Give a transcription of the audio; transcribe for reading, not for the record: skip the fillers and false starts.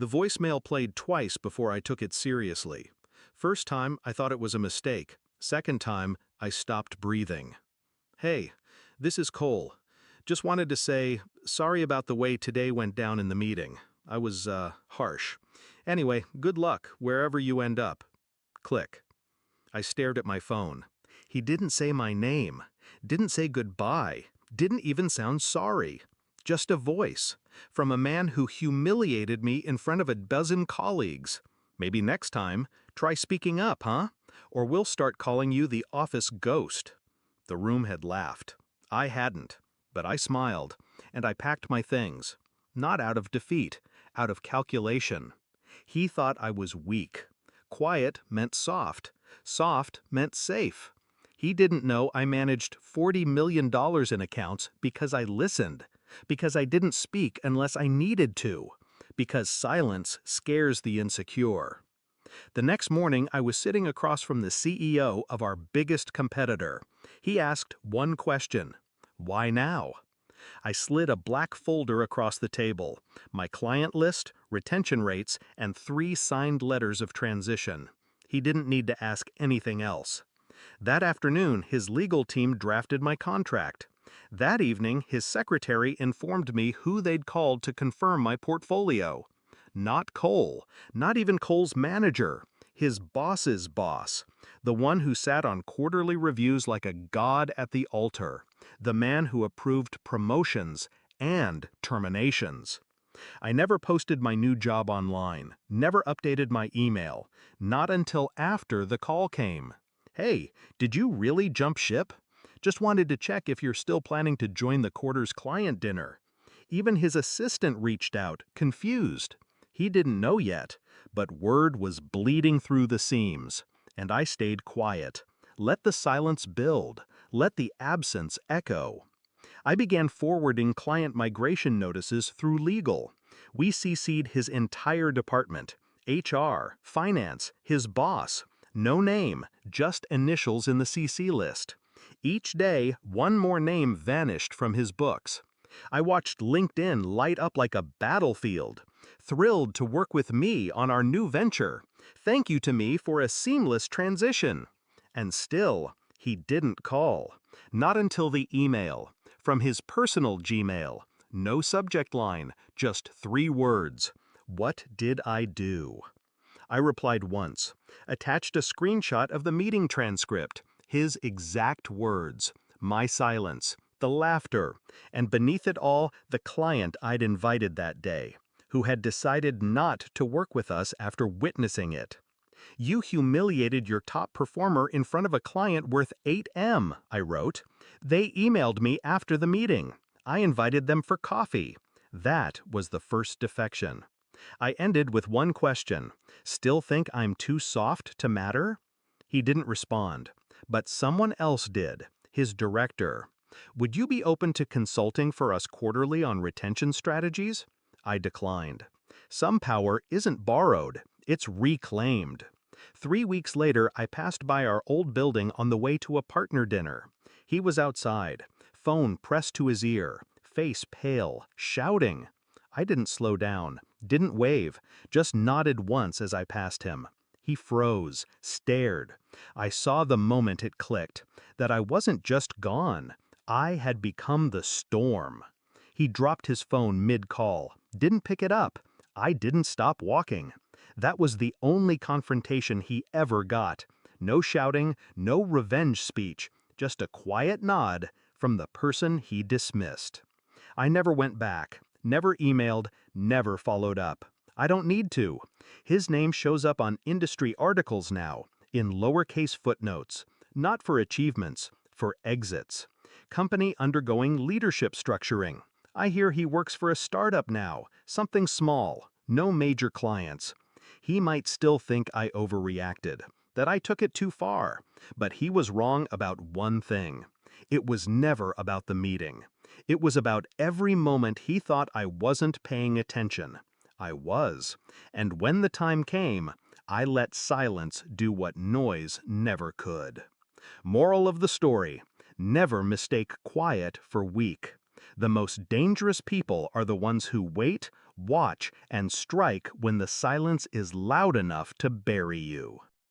The voicemail played twice before I took it seriously. First time, I thought it was a mistake. Second time, I stopped breathing. Hey, this is Cole. Just wanted to say, sorry about the way today went down in the meeting. I was, harsh. Anyway, good luck, wherever you end up. Click. I stared at my phone. He didn't say my name, didn't say goodbye, didn't even sound sorry. Just a voice, from a man who humiliated me in front of a dozen colleagues. Maybe next time, try speaking up, huh? Or we'll start calling you the office ghost. The room had laughed. I hadn't, but I smiled, and I packed my things. Not out of defeat, out of calculation. He thought I was weak. Quiet meant soft. Soft meant safe. He didn't know I managed $40 million in accounts because I listened, because I didn't speak unless I needed to, because silence scares the insecure. The next morning, I was sitting across from the CEO of our biggest competitor. He asked one question: why now? I slid a black folder across the table, my client list, retention rates, and 3 signed letters of transition. He didn't need to ask anything else. That afternoon, his legal team drafted my contract. That evening, his secretary informed me who they'd called to confirm my portfolio. Not Cole, not even Cole's manager, his boss's boss, the one who sat on quarterly reviews like a god at the altar, the man who approved promotions and terminations. I never posted my new job online, never updated my email, not until after the call came. Hey, did you really jump ship? Just wanted to check if you're still planning to join the quarter's client dinner. Even his assistant reached out, confused. He didn't know yet, but word was bleeding through the seams, and I stayed quiet. Let the silence build. Let the absence echo. I began forwarding client migration notices through legal. We CC'd his entire department, HR, finance, his boss. No name, just initials in the CC list. Each day, one more name vanished from his books. I watched LinkedIn light up like a battlefield. Thrilled to work with me on our new venture. Thank you to me for a seamless transition. And still, he didn't call. Not until the email. From his personal Gmail. No subject line, just 3 words. What did I do? I replied once, attached a screenshot of the meeting transcript, his exact words, my silence, the laughter, and beneath it all, the client I'd invited that day, who had decided not to work with us after witnessing it. You humiliated your top performer in front of a client worth 8M, I wrote. They emailed me after the meeting. I invited them for coffee. That was the first defection. I ended with one question. Still think I'm too soft to matter? He didn't respond, but someone else did, his director. Would you be open to consulting for us quarterly on retention strategies? I declined. Some power isn't borrowed, it's reclaimed. 3 weeks later, I passed by our old building on the way to a partner dinner. He was outside, phone pressed to his ear, face pale, shouting. I didn't slow down, didn't wave, just nodded once as I passed him. He froze, stared. I saw the moment it clicked, that I wasn't just gone. I had become the storm. He dropped his phone mid-call, didn't pick it up. I didn't stop walking. That was the only confrontation he ever got. No shouting, no revenge speech, just a quiet nod from the person he dismissed. I never went back, never emailed, never followed up. I don't need to. His name shows up on industry articles now, in lowercase footnotes, not for achievements, for exits. Company undergoing leadership structuring. I hear he works for a startup now, something small, no major clients. He might still think I overreacted, that I took it too far, but he was wrong about one thing. It was never about the meeting. It was about every moment he thought I wasn't paying attention. I was, and when the time came, I let silence do what noise never could. Moral of the story: never mistake quiet for weak. The most dangerous people are the ones who wait, Watch and strike when the silence is loud enough to bury you.